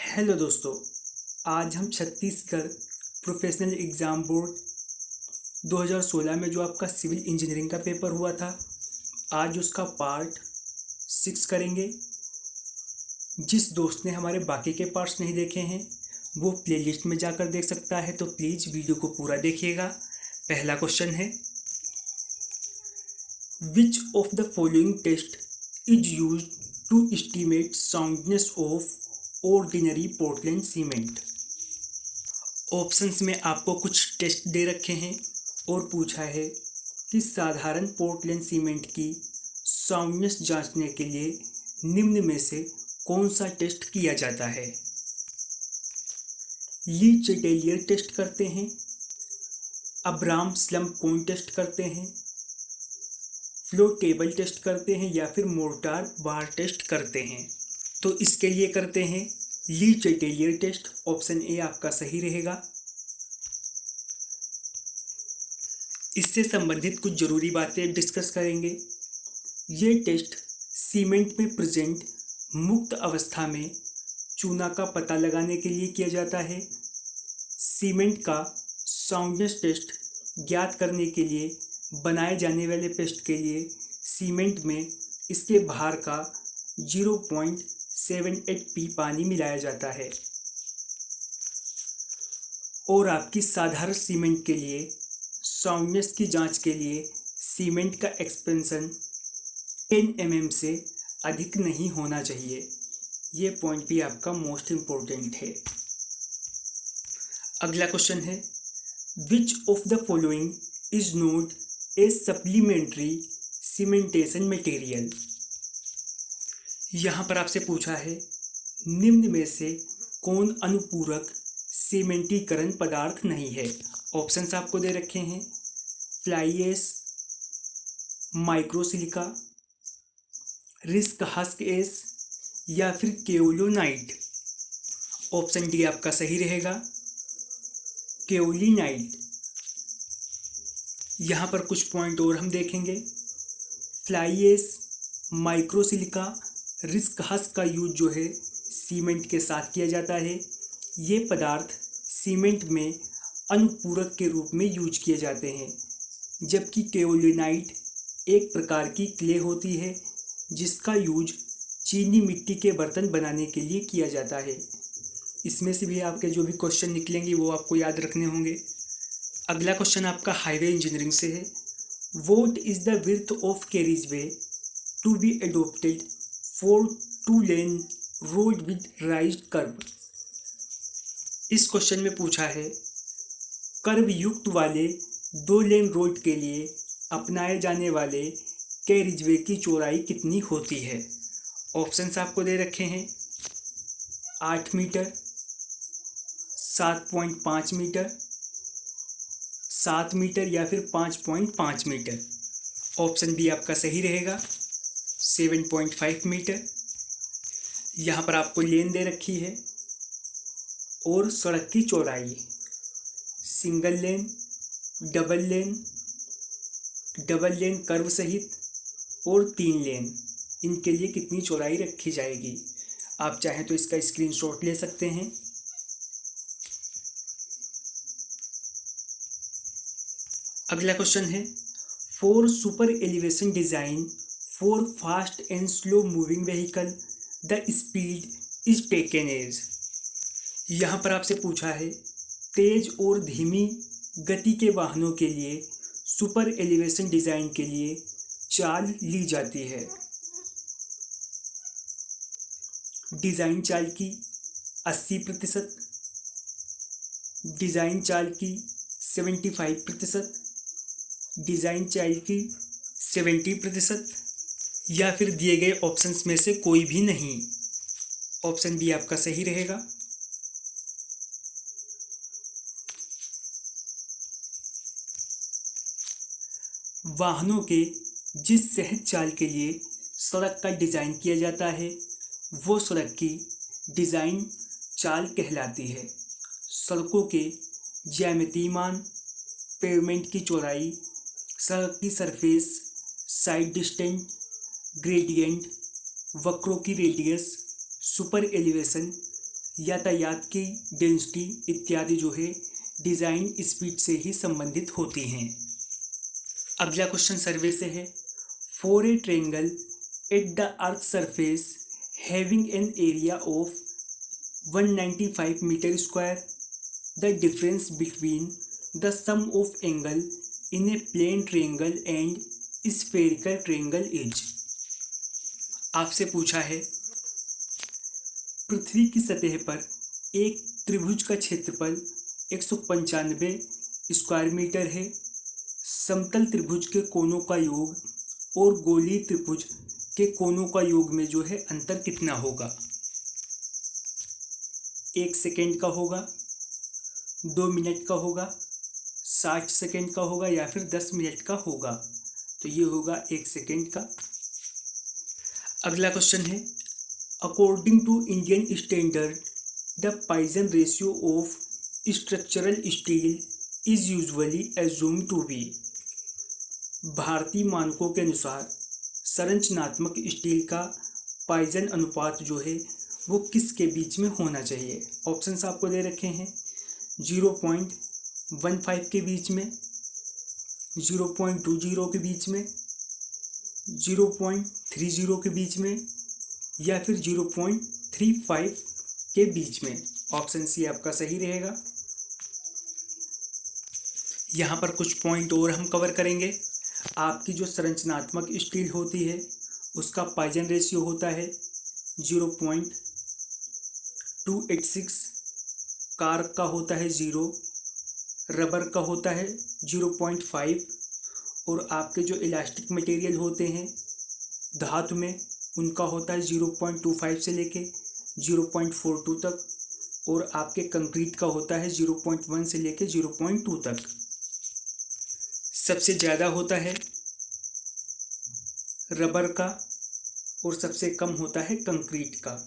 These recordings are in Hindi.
हेलो दोस्तों। आज हम छत्तीसगढ़ प्रोफेशनल एग्ज़ाम बोर्ड 2016 में जो आपका सिविल इंजीनियरिंग का पेपर हुआ था, आज उसका पार्ट 6 करेंगे। जिस दोस्त ने हमारे बाकी के पार्ट्स नहीं देखे हैं वो प्लेलिस्ट में जाकर देख सकता है, तो प्लीज़ वीडियो को पूरा देखिएगा। पहला क्वेश्चन है, which of the following test is use to estimate soundness of ordinary Portland cement. Options में आपको कुछ टेस्ट दे रखे हैं और पूछा है कि साधारण पोर्टलैंड सीमेंट की साउंडनेस जांचने के लिए निम्न में से कौन सा टेस्ट किया जाता है। ली चेटेलियर टेस्ट करते हैं, अब्राम स्लम्प कोन टेस्ट करते हैं, फ्लो टेबल टेस्ट करते हैं या फिर मोर्टार बार टेस्ट करते हैं। तो इसके लिए करते हैं ली चेटेलियर टेस्ट। ऑप्शन ए आपका सही रहेगा। इससे संबंधित कुछ जरूरी बातें डिस्कस करेंगे। ये टेस्ट सीमेंट में प्रेजेंट मुक्त अवस्था में चूना का पता लगाने के लिए किया जाता है। सीमेंट का साउंडनेस टेस्ट ज्ञात करने के लिए बनाए जाने वाले पेस्ट के लिए सीमेंट में इसके भार का 0.78 पी पानी मिलाया जाता है। और आपकी साधारण सीमेंट के लिए साउंडनेस की जांच के लिए सीमेंट का एक्सपेंशन 10 mm से अधिक नहीं होना चाहिए। ये पॉइंट भी आपका मोस्ट इम्पोर्टेंट है। अगला क्वेश्चन है, which of the following is note A supplementary cementation material. यहाँ पर आपसे पूछा है निम्न में से कौन अनुपूरक सीमेंटीकरण पदार्थ नहीं है। ऑप्शंस आपको दे रखे हैं, फ्लाई एश, माइक्रोसिलिका, रिस्क हस्क एश या फिर केओलिनाइट। ऑप्शन डी आपका सही रहेगा, केओलिनाइट। यहाँ पर कुछ पॉइंट और हम देखेंगे। फ्लाई एश, माइक्रोसिलिका, रिस्क हस्क का यूज जो है सीमेंट के साथ किया जाता है। ये पदार्थ सीमेंट में अनुपूरक के रूप में यूज किए जाते हैं, जबकि केओलिनाइट एक प्रकार की क्ले होती है जिसका यूज चीनी मिट्टी के बर्तन बनाने के लिए किया जाता है। इसमें से भी आपके जो भी क्वेश्चन निकलेंगे वो आपको याद रखने होंगे। अगला क्वेश्चन आपका हाईवे इंजीनियरिंग से है, what is the width of carriageway to be adopted for 2 lane road with raised curve. इस क्वेश्चन में पूछा है कर्व युक्त वाले 2 लेन रोड के लिए अपनाए जाने वाले कैरिजवे की चौड़ाई कितनी होती है। ऑप्शंस आपको दे रखे हैं, 8 मीटर, 7.5 मीटर, 7 मीटर या फिर 5.5 मीटर। ऑप्शन बी आपका सही रहेगा, 7.5 मीटर। यहाँ पर आपको लेन दे रखी है और सड़क की चौड़ाई, single lane, double lane, double lane curve सहित और 3 लेन, इनके लिए कितनी चौड़ाई रखी जाएगी। आप चाहें तो इसका स्क्रीनशॉट ले सकते हैं। अगला क्वेश्चन है, for super elevation design for fast and slow moving vehicle the speed is taken as. यहाँ पर आपसे पूछा है तेज और धीमी गति के वाहनों के लिए सुपर एलिवेशन डिज़ाइन के लिए चाल ली जाती है। डिज़ाइन चाल की 80%, डिज़ाइन चाल की 75%, डिज़ाइन चाल की 70% या फिर दिए गए ऑप्शंस में से कोई भी नहीं। ऑप्शन बी आपका सही रहेगा। वाहनों के जिस सहज चाल के लिए सड़क का डिज़ाइन किया जाता है वो सड़क की डिज़ाइन चाल कहलाती है। सड़कों के ज्यामितीय मान, पेवमेंट की चौड़ाई, सड़क की सरफेस, साइड डिस्टेंस, ग्रेडियंट, वक्रों की रेडियस, सुपर एलिवेशन, यातायात की डेंसिटी इत्यादि जो है डिज़ाइन स्पीड से ही संबंधित होती हैं। अगला क्वेश्चन सर्वे से है, for a triangle at the earth surface having an area of 195 metre square the difference between the sum of angle in a plane triangle and spherical triangle is. आपसे पूछा है, पृथ्वी की सतह पर एक त्रिभुज का क्षेत्रफल 195 स्क्वायर मीटर है। समतल त्रिभुज के कोनों का योग और गोलीय त्रिभुज के कोनों का योग में जो है अंतर कितना होगा? 1 सेकेंड का होगा, 2 मिनट का होगा, 60 सेकेंड का होगा या फिर 10 मिनट का होगा? तो ये होगा 1 सेकेंड का। अगला क्वेश्चन है, according to Indian standard the Poisson ratio of structural steel is usually assumed to be. भारतीय मानकों के अनुसार संरचनात्मक स्टील का पॉइजन अनुपात जो है वो किसके बीच में होना चाहिए? ऑप्शंस आपको दे रखे हैं, 0.15 के बीच में, 0.20 के बीच में, 0.30 के बीच में या फिर 0.35 के बीच में। ऑप्शन सी आपका सही रहेगा। यहाँ पर कुछ पॉइंट और हम कवर करेंगे। आपकी जो संरचनात्मक स्टील होती है उसका पॉइजन रेशियो होता है 0.286, कार्क का होता है 0, रबर का होता है 0.5 और आपके जो इलास्टिक मटेरियल होते हैं धातु में उनका होता है 0.25 से लेके 0.42 तक और आपके कंक्रीट का होता है 0.1 से लेके 0.2 तक। सबसे ज़्यादा होता है रबर का और सबसे कम होता है कंक्रीट का।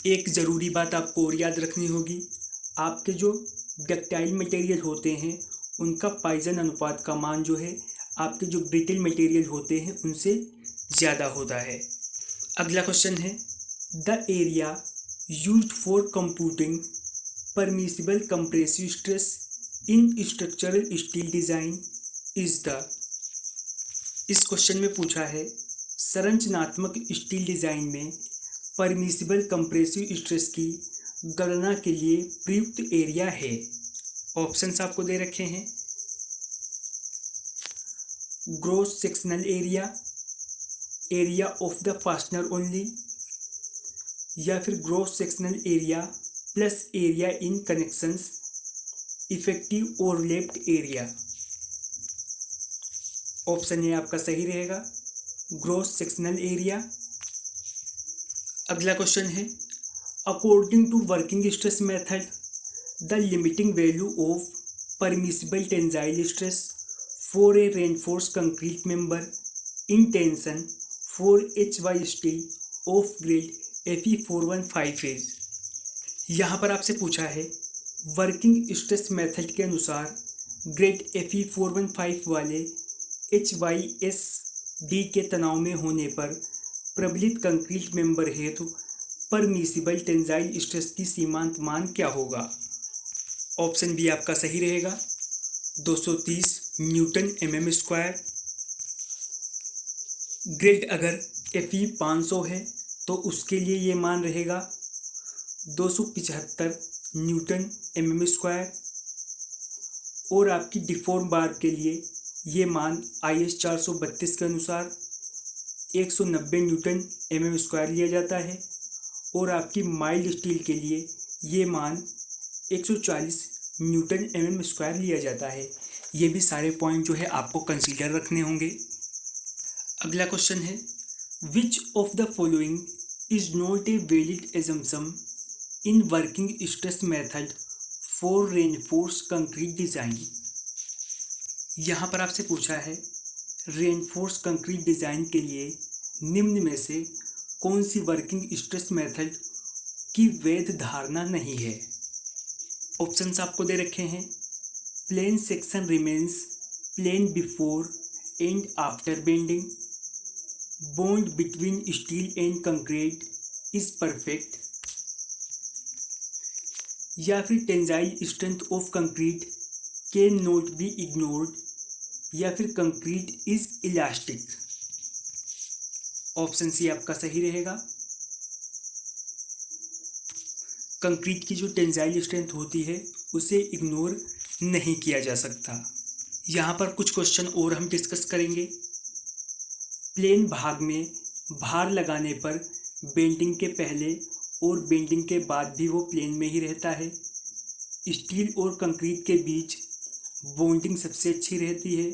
एक ज़रूरी बात आपको और याद रखनी होगी, आपके जो डक्टाइल मटेरियल होते हैं उनका पॉइजन अनुपात का मान जो है आपके जो ब्रिटल मटेरियल होते हैं उनसे ज़्यादा होता है। अगला क्वेश्चन है, the area used for computing permissible compressive stress in structural steel design is the. इस क्वेश्चन में पूछा है संरचनात्मक स्टील डिज़ाइन में परमिसिबल कंप्रेसिव स्ट्रेस की गणना के लिए प्रयुक्त एरिया है। ऑप्शंस आपको दे रखे हैं, gross sectional area, area of the fastener only या फिर gross sectional area plus area in connections, effective overlapped area. Option A आपका सही रहेगा, ग्रॉस सेक्शनल एरिया। अगला क्वेश्चन है, according to working stress method the limiting value of permissible tensile stress for a reinforce concrete member in tension for HY steel of grade Fe415 is. यहाँ पर आपसे पूछा है वर्किंग स्ट्रेस मेथड के अनुसार ग्रेड Fe415 वाले HYSD के तनाव में होने पर प्रबलित कंक्रीट मेंबर हेतु परमिसिबल टेंसाइल स्ट्रेस की सीमांत मान क्या होगा? ऑप्शन बी आपका सही रहेगा, 230 न्यूटन mm स्क्वायर। ग्रेड अगर Fe 500 है तो उसके लिए ये मान रहेगा 275 न्यूटन mm स्क्वायर और आपकी डिफॉर्म बार के लिए ये मान IS 432 के अनुसार 190 न्यूटन mm स्क्वायर लिया जाता है और आपकी माइल्ड स्टील के लिए ये मान 140 न्यूटन mm स्क्वायर लिया जाता है। ये भी सारे पॉइंट जो है आपको कंसीडर रखने होंगे। अगला क्वेश्चन है, which of the following is not a valid assumption in working stress method for reinforce concrete design. यहाँ पर आपसे पूछा है रेनफोर्स कंक्रीट डिज़ाइन के लिए निम्न में से कौन सी वर्किंग स्ट्रेस मेथड की वैध धारणा नहीं है? ऑप्शंस आपको दे रखे हैं, plane section remains plane before and after bending, bond between steel and concrete is perfect, या फिर tensile strength of concrete can not be ignored, या फिर concrete is elastic. Option C आपका सही रहेगा। कंक्रीट की जो टेंजाइल स्ट्रेंथ होती है उसे इग्नोर नहीं किया जा सकता। यहाँ पर कुछ क्वेश्चन और हम डिस्कस करेंगे। प्लेन भाग में भार लगाने पर बेंडिंग के पहले और बेंडिंग के बाद भी वो प्लेन में ही रहता है। स्टील और कंक्रीट के बीच बॉन्डिंग सबसे अच्छी रहती है।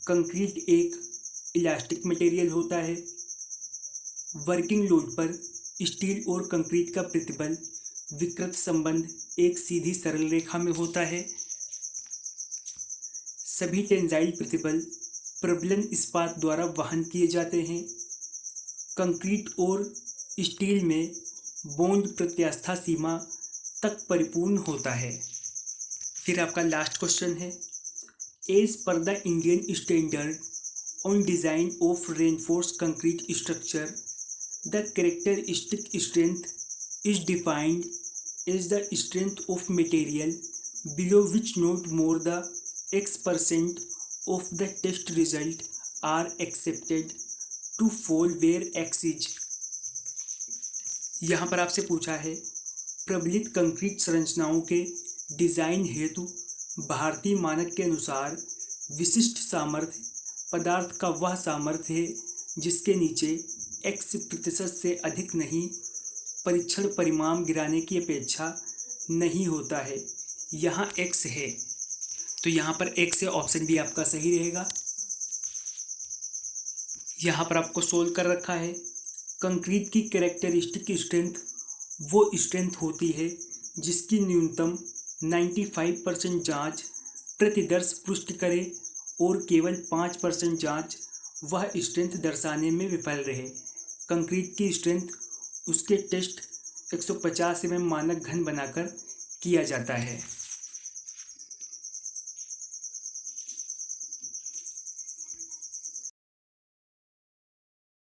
कंक्रीट एक इलास्टिक मटेरियल होता है। वर्किंग लोड पर स्टील और कंक्रीट का प्रतिबल विकृत संबंध एक सीधी सरल रेखा में होता है। सभी टेंजाइल प्रतिबल प्रबलन इस्पात द्वारा वहन किए जाते हैं। कंक्रीट और स्टील में बॉन्ड प्रत्यास्था सीमा तक परिपूर्ण होता है। फिर आपका लास्ट क्वेश्चन है, as per the Indian standard on design of reinforce concrete structure the characteristic strength is defined as the strength of material below which not more the X% of the test result are accepted to fall where X is। यहाँ पर आपसे पूछा है, प्रबलित कंक्रीट संरचनाओं के डिज़ाइन हेतु भारतीय मानक के अनुसार विशिष्ट सामर्थ्य पदार्थ का वह सामर्थ्य है जिसके नीचे X% से अधिक नहीं परीक्षण परिणाम गिराने की अपेक्षा नहीं होता है। यहाँ X है, तो यहाँ पर एक से ऑप्शन भी आपका सही रहेगा। यहाँ पर आपको सोल्व कर रखा है। कंक्रीट की कैरेक्टरिस्टिक स्ट्रेंथ वो स्ट्रेंथ होती है जिसकी न्यूनतम 95% जाँच प्रतिदर्श पुष्टि करे और केवल 5% जाँच वह स्ट्रेंथ दर्शाने में विफल रहे। कंक्रीट की स्ट्रेंथ उसके टेस्ट 150 mm मानक घन बनाकर किया जाता है।